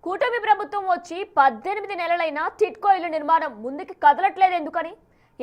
కూటమి ప్రభుత్వం వచ్చి 18 నెలలైనా టిట్కో ఇళ్ల నిర్మాణం ముందుకు కదలట్లేదు ఎందుకని?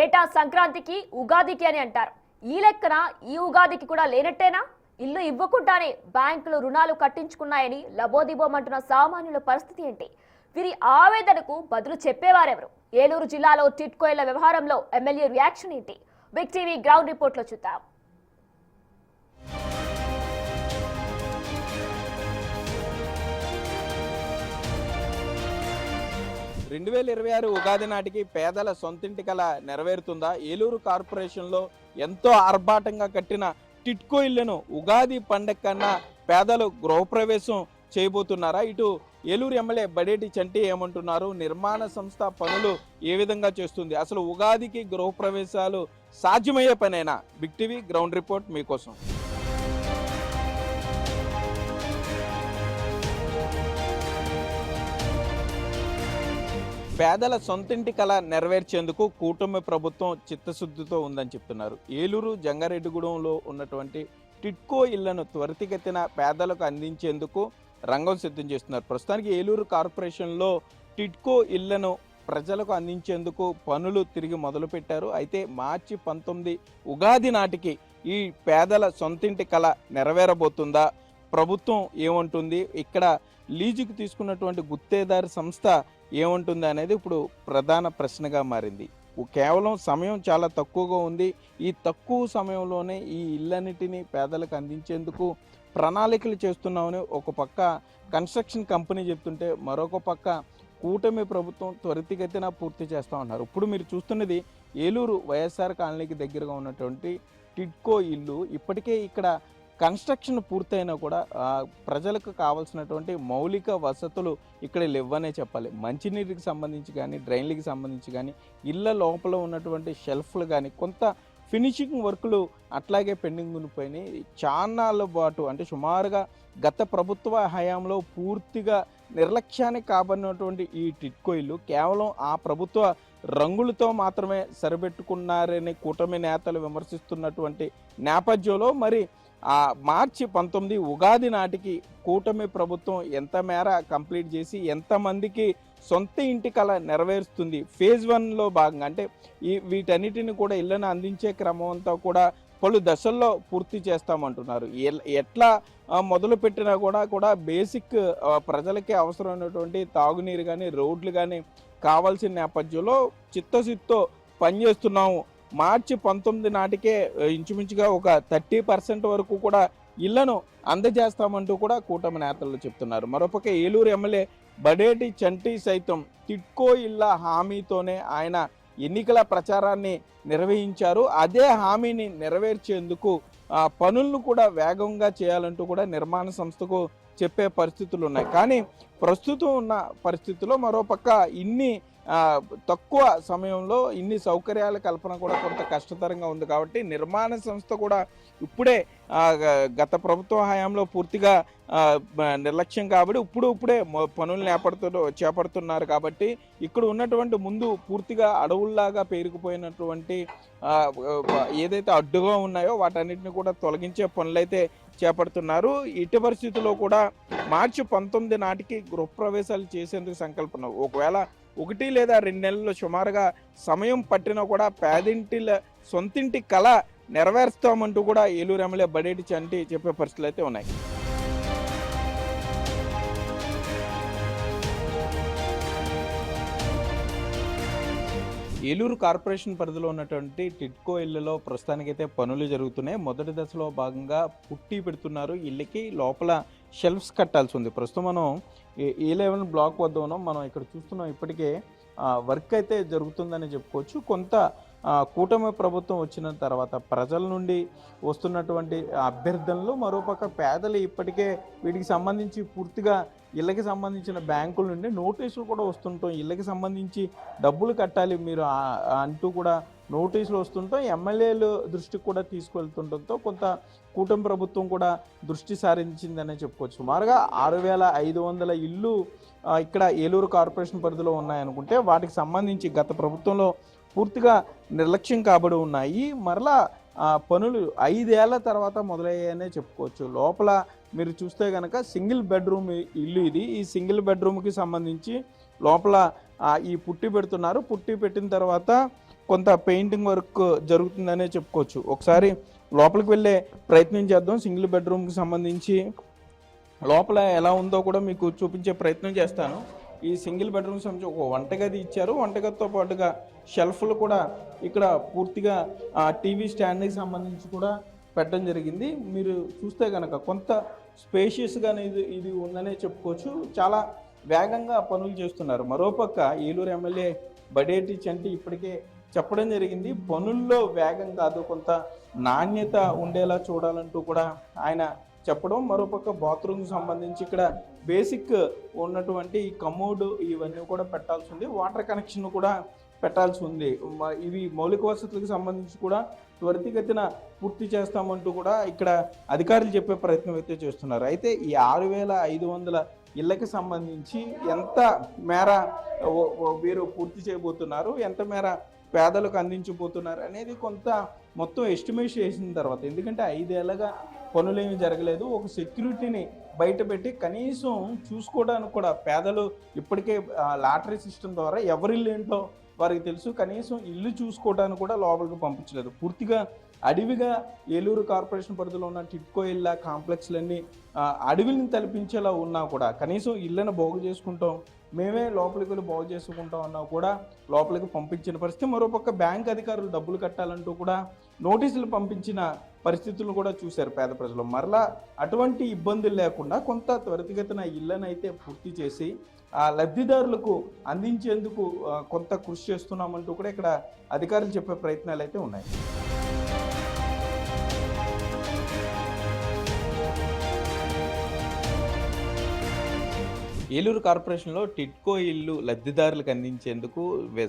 ఏటా సంక్రాంతికి ఉగాదికి అని అంటారు. ఈ లెక్కన ఈ ఉగాదికి కూడా లేనట్టేనా? ఇల్లు ఇవ్వకుండానే బ్యాంకులు రుణాలు కట్టించుకున్నాయని లబోదిబోమంటున్న సామాన్యుల పరిస్థితి ఏంటి? వీరి ఆవేదనకు బదులు చెప్పేవారెవరు? ఏలూరు జిల్లాలో టిట్కో ఇళ్ల వ్యవహారంలో ఎమ్మెల్యే రియాక్షన్ ఏంటి? బిగ్ టీవీ గ్రౌండ్ రిపోర్ట్లో చూద్దాం. 2026 ఉగాది నాటికి పేదల సొంతింటి కల నెరవేరుతుందా? ఏలూరు కార్పొరేషన్లో ఎంతో ఆర్భాటంగా కట్టిన టిట్కో ఇళ్లను ఉగాది పండగ కన్నా పేదలు గృహప్రవేశం చేయబోతున్నారా? ఇటు ఏలూరు ఎమ్మెల్యే బడేటి చంటి ఏమంటున్నారు? నిర్మాణ సంస్థ పనులు ఏ విధంగా చేస్తుంది? అసలు ఉగాదికి గృహప్రవేశాలు సాధ్యమయ్యే పనేనా? బిగ్ టీవీ గ్రౌండ్ రిపోర్ట్ మీకోసం. పేదల సొంతింటి కళ నెరవేర్చేందుకు కూటమి ప్రభుత్వం చిత్తశుద్ధితో ఉందని చెప్తున్నారు. ఏలూరు జంగారెడ్డిగూడెంలో ఉన్నటువంటి టిట్కో ఇళ్లను త్వరితగతిన పేదలకు అందించేందుకు రంగం సిద్ధం చేస్తున్నారు. ప్రస్తుతానికి ఏలూరు కార్పొరేషన్లో టిట్కో ఇళ్లను ప్రజలకు అందించేందుకు పనులు తిరిగి మొదలుపెట్టారు. అయితే మార్చి 19 ఉగాది నాటికి ఈ పేదల సొంతింటి కళ నెరవేరబోతుందా? ప్రభుత్వం ఏమంటుంది? ఇక్కడ లీజుకు తీసుకున్నటువంటి గుత్తేదారు సంస్థ ఏమంటుంది అనేది ఇప్పుడు ప్రధాన ప్రశ్నగా మారింది. కేవలం సమయం చాలా తక్కువగా ఉంది. ఈ తక్కువ సమయంలోనే ఈ ఇళ్ళన్నిటినీ పేదలకు అందించేందుకు ప్రణాళికలు చేస్తున్నామని ఒక పక్క కన్స్ట్రక్షన్ కంపెనీ చెప్తుంటే, మరొక పక్క కూటమి ప్రభుత్వం త్వరితగతిన పూర్తి చేస్తూ ఉన్నారు. ఇప్పుడు మీరు చూస్తున్నది ఏలూరు వైఎస్ఆర్ కాలనీకి దగ్గరగా ఉన్నటువంటి టిట్కో ఇల్లు. ఇప్పటికే ఇక్కడ కన్స్ట్రక్షన్ పూర్తయినా కూడా ప్రజలకు కావాల్సినటువంటి మౌలిక వసతులు ఇక్కడ లేవనే చెప్పాలి. మంచినీటికి సంబంధించి కానీ, డ్రైన్లకి సంబంధించి కానీ, ఇళ్ళ లోపల ఉన్నటువంటి షెల్ఫ్లు కానీ, కొంత ఫినిషింగ్ వర్కులు అట్లాగే పెండింగ్ ఉండిపోయినాయి. చాన్నాళ్ళ పాటు అంటే సుమారుగా గత ప్రభుత్వ హయాంలో పూర్తిగా నిర్లక్ష్యానికి కాబడినటువంటి ఈ టిట్కో ఇల్లు కేవలం ఆ ప్రభుత్వ రంగులతో మాత్రమే సరిపెట్టుకున్నారని కూటమి నేతలు విమర్శిస్తున్నటువంటి నేపథ్యంలో మరి మార్చి 19 ఉగాది నాటికి కూటమి ప్రభుత్వం ఎంత మేర కంప్లీట్ చేసి ఎంతమందికి సొంత ఇంటి కళ నెరవేరుస్తుంది? ఫేజ్ 1లో భాగంగా అంటే వీటన్నిటిని కూడా ఇళ్లను అందించే క్రమం అంతా కూడా పలు దశల్లో పూర్తి చేస్తామంటున్నారు. ఎట్లా మొదలు పెట్టినా కూడా బేసిక్ ప్రజలకి అవసరమైనటువంటి తాగునీరు కానీ, రోడ్లు కానీ కావాల్సిన నేపథ్యంలో చిత్తశుద్ధితో పనిచేస్తున్నాము. మార్చి 19 నాటికే ఇంచుమించుగా ఒక 30% వరకు కూడా ఇళ్లను అందజేస్తామంటూ కూడా కూటమి నేతలు చెప్తున్నారు. మరోపక్క ఏలూరు ఎమ్మెల్యే బడేటి చంటి సైతం టిట్కో ఇళ్ల హామీతోనే ఆయన ఎన్నికల ప్రచారాన్ని నిర్వహించారు. అదే హామీని నెరవేర్చేందుకు పనులను కూడా వేగంగా చేయాలంటూ కూడా నిర్మాణ సంస్థకు చెప్పే పరిస్థితులు ఉన్నాయి. కానీ ప్రస్తుతం ఉన్న పరిస్థితుల్లో మరోపక్క ఇన్ని తక్కువ సమయంలో ఇన్ని సౌకర్యాల కల్పన కూడా కొంత కష్టతరంగా ఉంది. కాబట్టి నిర్మాణ సంస్థ కూడా ఇప్పుడే గత ప్రభుత్వ హయాంలో పూర్తిగా నిర్లక్ష్యం కాబట్టి ఇప్పుడే పనులు చేపడుతున్నారు. కాబట్టి ఇక్కడ ఉన్నటువంటి ముందు పూర్తిగా అడవుల్లాగా పేరుకుపోయినటువంటి ఏదైతే అడ్డుగా ఉన్నాయో వాటన్నిటిని కూడా తొలగించే పనులైతే చేపడుతున్నారు. ఇటు పరిస్థితుల్లో కూడా మార్చి 19 నాటికి గృహప్రవేశాలు చేసేందుకు సంకల్పన. ఒకవేళ 1 లేదా 2 నెలల్లో సుమారుగా సమయం పట్టినా కూడా పేదింటిల సొంతింటి కళ నెరవేరుస్తామంటూ కూడా ఏలూరు ఎమ్మెల్యే బడేటి చంటి చెప్పే పరిస్థితులు అయితే ఉన్నాయి. ఏలూరు కార్పొరేషన్ పరిధిలో ఉన్నటువంటి టిట్కో ఇళ్లలో ప్రస్తుతానికైతే పనులు జరుగుతున్నాయి. మొదటి దశలో భాగంగా పుట్టి పెడుతున్నారు. ఇళ్ళకి లోపల షెల్ఫ్స్ కట్టాల్సి ఉంది. ప్రస్తుతం మనం A11 బ్లాక్ వద్ద ఉన్నాం. మనం ఇక్కడ చూస్తున్నాం ఇప్పటికే వర్క్ అయితే జరుగుతుందని చెప్పుకోవచ్చు. కొంత కూటమి ప్రభుత్వం వచ్చిన తర్వాత ప్రజల నుండి వస్తున్నటువంటి అభ్యర్థనలు, మరోపక్క పేదలు ఇప్పటికే వీటికి సంబంధించి పూర్తిగా ఇళ్ళకి సంబంధించిన బ్యాంకుల నుండి నోటీసులు కూడా వస్తుంటాం. ఇళ్ళకి సంబంధించి డబ్బులు కట్టాలి మీరు అంటూ కూడా నోటీసులు వస్తుంటాం. ఎమ్మెల్యేలు దృష్టికి కూడా తీసుకెళ్తుండటంతో కొంత కూటమి ప్రభుత్వం కూడా దృష్టి సారించిందనే చెప్పుకోవచ్చు. సుమారుగా 6500 ఇళ్ళు ఇక్కడ ఏలూరు కార్పొరేషన్ పరిధిలో ఉన్నాయనుకుంటే వాటికి సంబంధించి గత ప్రభుత్వంలో పూర్తిగా నిర్లక్ష్యం కాబడి ఉన్నాయి. మరలా పనులు 5 ఏళ్ల తర్వాత మొదలయ్యాయనే చెప్పుకోవచ్చు. లోపల మీరు చూస్తే కనుక సింగిల్ బెడ్రూమ్ ఇల్లు ఇది. ఈ సింగిల్ బెడ్రూమ్కి సంబంధించి లోపల ఈ పుట్టి పెడుతున్నారు. పుట్టి పెట్టిన తర్వాత కొంత పెయింటింగ్ వర్క్ జరుగుతుందనే చెప్పుకోవచ్చు. ఒకసారి లోపలికి వెళ్ళే ప్రయత్నం చేద్దాం. సింగిల్ బెడ్రూమ్కి సంబంధించి లోపల ఎలా ఉందో కూడా మీకు చూపించే ప్రయత్నం చేస్తాను. ఈ సింగిల్ బెడ్రూమ్కి సంబంధించి ఒక వంటగది ఇచ్చారు. వంటగదితో పాటుగా షెల్ఫ్లు కూడా ఇక్కడ పూర్తిగా టీవీ స్టాండ్కి సంబంధించి కూడా పెట్టడం జరిగింది. మీరు చూస్తే కనుక కొంత స్పేషియస్గానే ఇది ఉందనే చెప్పుకోవచ్చు. చాలా వేగంగా పనులు చేస్తున్నారు. మరోపక్క ఏలూరు ఎమ్మెల్యే బడేటి చంటి ఇప్పటికే చెప్పడం జరిగింది, పనుల్లో వేగం కాదు, కొంత నాణ్యత ఉండేలా చూడాలంటూ కూడా ఆయన చెప్పడం. మరోపక్క బాత్రూమ్కి సంబంధించి ఇక్కడ బేసిక్ ఉన్నటువంటి ఈ కమోడ్ ఇవన్నీ కూడా పెట్టాల్సి ఉంది. వాటర్ కనెక్షన్ కూడా పెట్టాల్సి ఉంది. ఇవి మౌలిక వసతులకు సంబంధించి కూడా త్వరితగతిన పూర్తి చేస్తామంటూ కూడా ఇక్కడ అధికారులు చెప్పే ప్రయత్నం అయితే చేస్తున్నారు. అయితే ఈ 6500 ఇళ్ళకి సంబంధించి ఎంత మేర వీరు పూర్తి చేయబోతున్నారు, ఎంత మేర పేదలకు అందించబోతున్నారు అనేది కొంత మొత్తం ఎస్టిమేషన్ చేసిన తర్వాత, ఎందుకంటే 5 ఏళ్ళగా పనులేమీ జరగలేదు. ఒక సెక్యూరిటీని బయట పెట్టి కనీసం చూసుకోవడానికి కూడా పేదలు ఇప్పటికే లాటరీ సిస్టమ్ ద్వారా ఎవరిల్లు ఏంటో వారికి తెలుసు, కనీసం ఇల్లు చూసుకోవడానికి కూడా లోపలికి పంపించలేదు. పూర్తిగా అడవిగా ఏలూరు కార్పొరేషన్ పరిధిలో ఉన్న టిడ్కో ఇళ్ళ కాంప్లెక్స్లన్నీ అడవిని తలపించేలా ఉన్నా కూడా కనీసం ఇళ్ళను బాగు చేసుకుంటాం, మేమే లోపలికి వెళ్ళి బాగు చేసుకుంటాం అన్నా కూడా లోపలికి పంపించిన పరిస్థితి. మరోపక్క బ్యాంక్ అధికారులు డబ్బులు కట్టాలంటూ కూడా నోటీసులు పంపించిన పరిస్థితులను కూడా చూశారు పేద ప్రజలు. మరలా అటువంటి ఇబ్బందులు లేకుండా కొంత త్వరితగతిన ఇళ్ళను అయితే పూర్తి చేసి లబ్ధిదారులకు అందించేందుకు కొంత కృషి చేస్తున్నామంటూ కూడా ఇక్కడ అధికారులు చెప్పే ప్రయత్నాలు అయితే ఉన్నాయి. ఏలూరు కార్పొరేషన్లో టిడ్కో ఇల్లు లబ్ధిదారులకు అందించేందుకు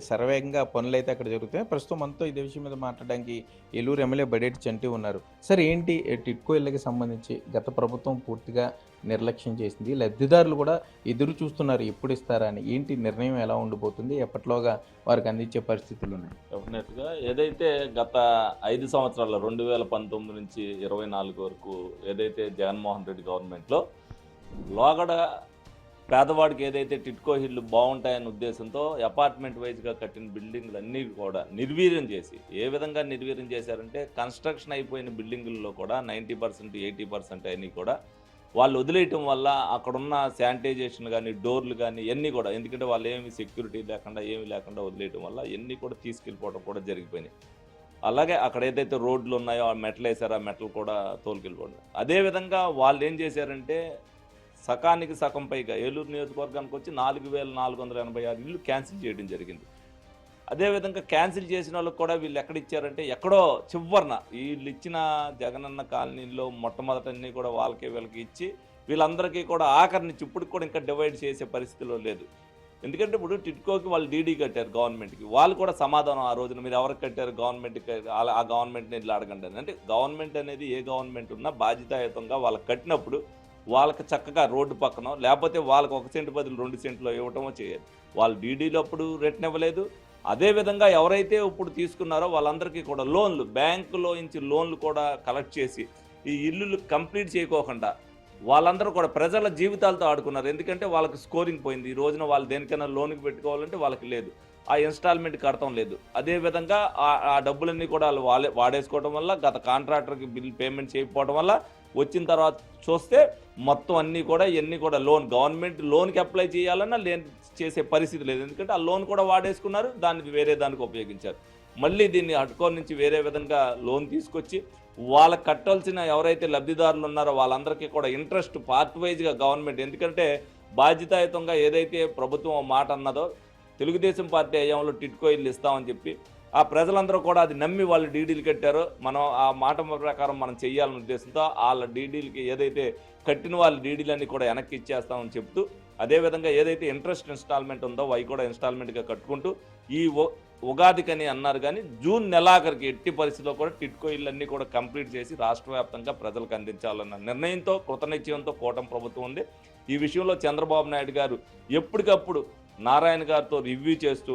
శరవేగంగా పనులు అయితే అక్కడ జరుగుతాయి. ప్రస్తుతం మనతో ఇదే విషయం మీద మాట్లాడడానికి ఏలూరు ఎమ్మెల్యే బడేటి చంటి ఉన్నారు. సార్, ఏంటి టిడ్కో ఇళ్ళకి సంబంధించి గత ప్రభుత్వం పూర్తిగా నిర్లక్ష్యం చేసింది, లబ్ధిదారులు కూడా ఎదురు చూస్తున్నారు ఎప్పుడు ఇస్తారా అని, ఏంటి నిర్ణయం ఎలా ఉండిపోతుంది, ఎప్పటిలోగా వారికి అందించే పరిస్థితులు ఉన్నాయి? డెఫినెట్గా ఏదైతే గత 5 సంవత్సరాల 2019 నుంచి 24 వరకు ఏదైతే జగన్మోహన్ రెడ్డి గవర్నమెంట్లో లోగడ పేదవాడికి ఏదైతే టిడ్కో ఇళ్ళు బాగుంటాయనే ఉద్దేశంతో అపార్ట్మెంట్ వైజ్గా కట్టిన బిల్డింగ్లు అన్నీ కూడా నిర్వీర్యం చేసి, ఏ విధంగా నిర్వీర్యం చేశారంటే కన్స్ట్రక్షన్ అయిపోయిన బిల్డింగుల్లో కూడా 90% 80% అన్నీ కూడా వాళ్ళు వదిలేయటం వల్ల అక్కడున్న శానిటైజేషన్ కానీ డోర్లు కానీ ఇవన్నీ కూడా, ఎందుకంటే వాళ్ళు ఏమి సెక్యూరిటీ లేకుండా ఏమీ లేకుండా వదిలేయటం వల్ల ఇవన్నీ కూడా తీసుకెళ్ళిపోవడం కూడా జరిగిపోయినాయి. అలాగే అక్కడ ఏదైతే రోడ్లు ఉన్నాయో ఆ మెట్లు వేసారో ఆ మెట్లు కూడా తోలుకెళ్ళిపోవడం. అదేవిధంగా వాళ్ళు ఏం చేశారంటే సకానికి సగం పైగా ఏలూరు నియోజకవర్గానికి వచ్చి 4486 ఇళ్ళు క్యాన్సిల్ చేయడం జరిగింది. అదేవిధంగా క్యాన్సిల్ చేసిన వాళ్ళకి కూడా వీళ్ళు ఎక్కడ ఇచ్చారంటే ఎక్కడో చివరిన వీళ్ళు ఇచ్చిన జగనన్న కాలనీలో మొట్టమొదటన్నీ కూడా వాళ్ళకి వీళ్ళకి ఇచ్చి వీళ్ళందరికీ కూడా ఆఖరినిచ్చి ఇప్పటికి కూడా ఇంకా డివైడ్ చేసే పరిస్థితిలో లేదు. ఎందుకంటే ఇప్పుడు టిడ్కోకి వాళ్ళు డీడీ కట్టారు గవర్నమెంట్కి, వాళ్ళు కూడా సమాధానం ఆ రోజున మీరు ఎవరికి కట్టారు గవర్నమెంట్కి, ఆ గవర్నమెంట్ని ఇట్లా అడగండి. అంటే గవర్నమెంట్ అనేది ఏ గవర్నమెంట్ ఉన్నా బాధ్యతాయుతంగా వాళ్ళకి కట్టినప్పుడు వాళ్ళకి చక్కగా రోడ్డు పక్కన లేకపోతే వాళ్ళకి 1 సెంటు బదులు 2 సెంట్లో ఇవ్వటమో చేయాలి. వాళ్ళు డీడీలు అప్పుడు రిటర్న్ ఇవ్వలేదు. అదేవిధంగా ఎవరైతే ఇప్పుడు తీసుకున్నారో వాళ్ళందరికీ కూడా లోన్లు, బ్యాంకులో నుంచి లోన్లు కూడా కలెక్ట్ చేసి ఈ ఇల్లులు కంప్లీట్ చేయకోకుండా వాళ్ళందరూ కూడా ప్రజల జీవితాలతో ఆడుకున్నారు. ఎందుకంటే వాళ్ళకి స్కోరింగ్ పోయింది. ఈ రోజున వాళ్ళు దేనికైనా లోన్కి పెట్టుకోవాలంటే వాళ్ళకి లేదు, ఆ ఇన్స్టాల్మెంట్ కడతాం లేదు. అదేవిధంగా ఆ డబ్బులన్నీ కూడా వాళ్ళు వాడేసుకోవడం వల్ల, గత కాంట్రాక్టర్కి బిల్ పేమెంట్ చేయకపోవడం వల్ల వచ్చిన తర్వాత చూస్తే మొత్తం అన్నీ కూడా ఇవన్నీ కూడా లోన్, గవర్నమెంట్ లోన్కి అప్లై చేయాలన్నా చేసే పరిస్థితి లేదు. ఎందుకంటే ఆ లోన్ కూడా వాడేసుకున్నారు, దాన్ని వేరే దానికి ఉపయోగించారు. మళ్ళీ దీన్ని అటుకోని నుంచి వేరే విధంగా లోన్ తీసుకొచ్చి వాళ్ళకి కట్టాల్సిన ఎవరైతే లబ్ధిదారులు ఉన్నారో వాళ్ళందరికీ కూడా ఇంట్రెస్ట్ పార్ట్ వైజ్గా గవర్నమెంట్, ఎందుకంటే బాధ్యతాయుతంగా ఏదైతే ప్రభుత్వం మాట అన్నదో తెలుగుదేశం పార్టీ హయాంలో టిడ్కో ఇల్లు ఇస్తామని చెప్పి ఆ ప్రజలందరూ కూడా అది నమ్మి వాళ్ళు డీడీలు కట్టారో, మనం ఆ మాట ప్రకారం మనం చేయాలనే ఉద్దేశంతో వాళ్ళ డీడీలకి ఏదైతే కట్టిన వాళ్ళ డీడీలన్నీ కూడా వెనక్కి ఇచ్చేస్తామని చెప్తూ, అదేవిధంగా ఏదైతే ఇంట్రెస్ట్ ఇన్స్టాల్మెంట్ ఉందో అవి కూడా ఇన్స్టాల్మెంట్గా కట్టుకుంటూ ఈ ఉగాదికని అన్నారు. కానీ జూన్ నెలాఖరికి ఎట్టి పరిస్థితిలో కూడా టిడ్కో ఇళ్ళన్నీ కూడా కంప్లీట్ చేసి రాష్ట్ర వ్యాప్తంగా ప్రజలకు అందించాలన్న నిర్ణయంతో కృతనిశ్చయంతో కూటమి ప్రభుత్వం ఉంది. ఈ విషయంలో చంద్రబాబు నాయుడు గారు ఎప్పటికప్పుడు నారాయణ గారితో రివ్యూ చేస్తూ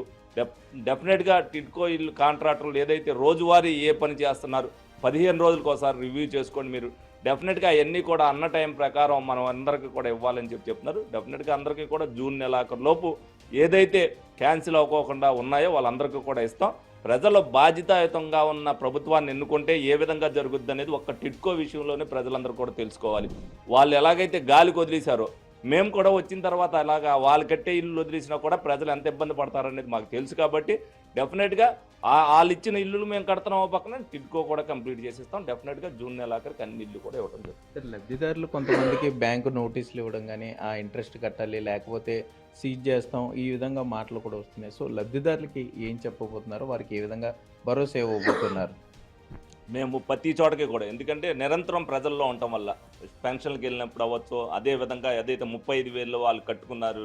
డెఫినెట్గా టిడ్కో ఇల్లు కాంట్రాక్టర్లు ఏదైతే రోజువారీ ఏ పని చేస్తున్నారు 15 రోజులకు ఒకసారి రివ్యూ చేసుకోండి, మీరు డెఫినెట్గా అవన్నీ కూడా అన్న టైం ప్రకారం మనం అందరికీ కూడా ఇవ్వాలని చెప్తున్నారు. డెఫినెట్గా అందరికీ కూడా జూన్ నెలాఖరులోపు ఏదైతే క్యాన్సిల్ అవ్వకుండా ఉన్నాయో వాళ్ళందరికీ కూడా ఇస్తాం. ప్రజలు బాధ్యతాయుతంగా ఉన్న ప్రభుత్వాన్ని ఎన్నుకుంటే ఏ విధంగా జరుగుద్ది అనేది ఒక్క టిడ్కో విషయంలోనే ప్రజలందరూ కూడా తెలుసుకోవాలి. వాళ్ళు ఎలాగైతే గాలికి వదిలేశారో మేము కూడా వచ్చిన తర్వాత అలాగా వాళ్ళు కట్టే ఇల్లు వదిలేసినా కూడా ప్రజలు ఎంత ఇబ్బంది పడతారనేది మాకు తెలుసు. కాబట్టి డెఫినెట్గా వాళ్ళు ఇచ్చిన ఇల్లులు మేము కడుతున్నాం పక్కన టిడ్కో కూడా కంప్లీట్ చేసేస్తాం. డెఫినెట్గా జూన్ నెలాఖరికి అన్ని ఇల్లు కూడా ఇవ్వడం జరుగుతుంది. లబ్ధిదారులు కొంతమందికి బ్యాంకు నోటీసులు ఇవ్వడం కానీ ఆ ఇంట్రెస్ట్ కట్టాలి లేకపోతే సీజ్ చేస్తాం ఈ విధంగా మాటలు కూడా వస్తున్నాయి. సో లబ్ధిదారులకి ఏం చెప్పబోతున్నారు, వారికి ఏ విధంగా భరోసా ఇవ్వబోతున్నారు? మేము ప్రతి చోటకి కూడా, ఎందుకంటే నిరంతరం ప్రజల్లో ఉండటం వల్ల పెన్షన్కి వెళ్ళినప్పుడు అవ్వచ్చు, అదేవిధంగా ఏదైతే 35,000 వాళ్ళు కట్టుకున్నారు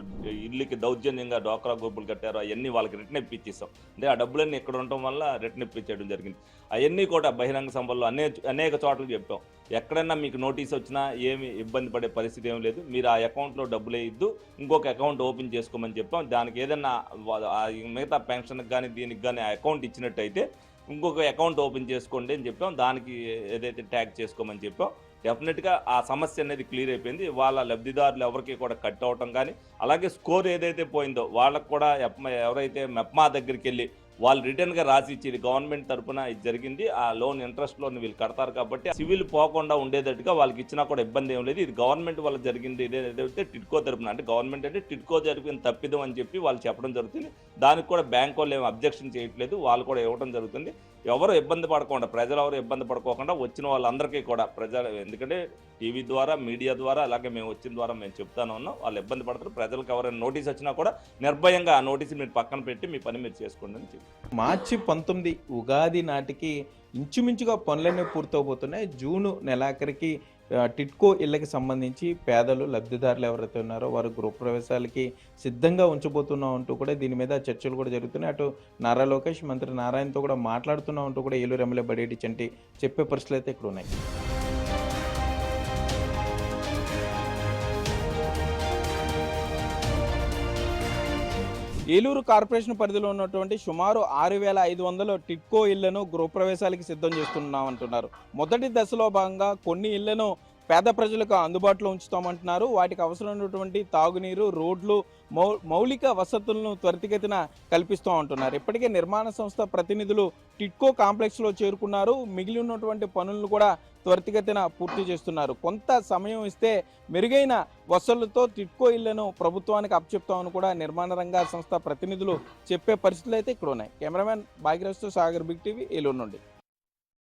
ఇల్లుకి దౌర్జన్యంగా డోక్రా గ్రూపులు కట్టారో అవన్నీ వాళ్ళకి రిటర్న్ ఇప్పించేస్తాం. అంటే ఆ డబ్బులన్నీ ఇక్కడ ఉండటం వల్ల రిటర్న్ ఇప్పించడం జరిగింది. అవన్నీ కూడా బహిరంగ సభల్లో అనేక చోట్ల చెప్పాం. ఎక్కడైనా మీకు నోటీస్ వచ్చినా ఏమి ఇబ్బంది పడే పరిస్థితి ఏం లేదు. మీరు ఆ అకౌంట్లో డబ్బులు వేయద్దు, ఇంకొక అకౌంట్ ఓపెన్ చేసుకోమని చెప్పాం. దానికి ఏదైనా మిగతా పెన్షన్కి కానీ దీనికి కానీ ఆ అకౌంట్ ఇచ్చినట్టయితే ఇంకొక అకౌంట్ ఓపెన్ చేసుకోండి అని చెప్పాం. దానికి ఏదైతే ట్యాగ్ చేసుకోమని చెప్పాం. డెఫినెట్గా ఆ సమస్య అనేది క్లియర్ అయిపోయింది. వాళ్ళ లబ్ధిదారులు ఎవరికి కూడా కట్ అవటం కానీ, అలాగే స్కోర్ ఏదైతే పోయిందో వాళ్ళకు కూడా ఎవరైతే మెప్మా దగ్గరికి వెళ్ళి వాళ్ళు రిటర్న్గా రాసి ఇచ్చేది గవర్నమెంట్ తరఫున ఇది జరిగింది, ఆ లోన్ ఇంట్రెస్ట్ లోన్ వీళ్ళు కడతారు కాబట్టి సివిల్ పోకుండా ఉండేటట్టుగా వాళ్ళకి ఇచ్చినా కూడా ఇబ్బంది ఏం లేదు. ఇది గవర్నమెంట్ వల్ల జరిగింది ఏదైతే టిడ్కో తరఫున, అంటే గవర్నమెంట్ అంటే టిడ్కో జరిగిన తప్పిదం అని చెప్పి వాళ్ళు చెప్పడం జరుగుతుంది. దానికి కూడా బ్యాంక్ వాళ్ళు ఏమి అబ్జెక్షన్ చేయట్లేదు, వాళ్ళు కూడా ఇవ్వడం జరుగుతుంది. ఎవరు ఇబ్బంది పడకుండా, ప్రజలు ఎవరు ఇబ్బంది పడుకోకుండా వచ్చిన వాళ్ళందరికీ కూడా ప్రజలు, ఎందుకంటే టీవీ ద్వారా మీడియా ద్వారా అలాగే మేము వచ్చిన ద్వారా మేము చెప్తాను ఉన్నాం, వాళ్ళు ఇబ్బంది పడతారు. ప్రజలకు ఎవరైనా నోటీస్ వచ్చినా కూడా నిర్భయంగా ఆ నోటీస్ మీరు పక్కన పెట్టి మీ పని మీరు చేసుకోండి అని చెప్పి. మార్చి 19 ఉగాది నాటికి ఇంచుమించుగా పనులన్నీ పూర్తవబోతున్నాయి. జూను నెలాఖరికి టిడ్కో ఇళ్ళకి సంబంధించి పేదలు లబ్ధిదారులు ఎవరైతే ఉన్నారో వారు గృహప్రవేశాలకి సిద్ధంగా ఉంచబోతున్నాం అంటూ కూడా దీని మీద చర్చలు కూడా జరుగుతున్నాయి. అటు నారా లోకేష్, మంత్రి నారాయణతో కూడా మాట్లాడుతున్నాం అంటూ కూడా ఏలూరు ఎమ్మెల్యే బడేటి చంటి చెప్పే పరిస్థితులు అయితే ఇక్కడ ఉన్నాయి. ఏలూరు కార్పొరేషన్ పరిధిలో ఉన్నటువంటి సుమారు 6,500 టిడ్కో ఇళ్లను గృహప్రవేశాలకి సిద్ధం చేస్తున్నామంటున్నారు. మొదటి దశలో భాగంగా కొన్ని ఇళ్లను పేద ప్రజలకు అందుబాటులో ఉంచుతామంటున్నారు. వాటికి అవసరమైనటువంటి తాగునీరు, రోడ్లు, మౌలిక వసతులను త్వరితగతిన కల్పిస్తామంటున్నారు. ఇప్పటికే నిర్మాణ సంస్థ ప్రతినిధులు టిడ్కో కాంప్లెక్స్లో చేరుకున్నారు. మిగిలి ఉన్నటువంటి పనులను కూడా త్వరితగతిన పూర్తి చేస్తున్నారు. కొంత సమయం ఇస్తే మెరుగైన వసతులతో టిడ్కో ఇళ్లను ప్రభుత్వానికి అప్పచెప్తామని కూడా నిర్మాణ రంగ సంస్థ ప్రతినిధులు చెప్పే పరిస్థితులు అయితే ఇక్కడ ఉన్నాయి. కెమెరామెన్ భాగ్యరాజ్తో సాగర్, బిగ్ టీవీ, ఏలూరు నుండి.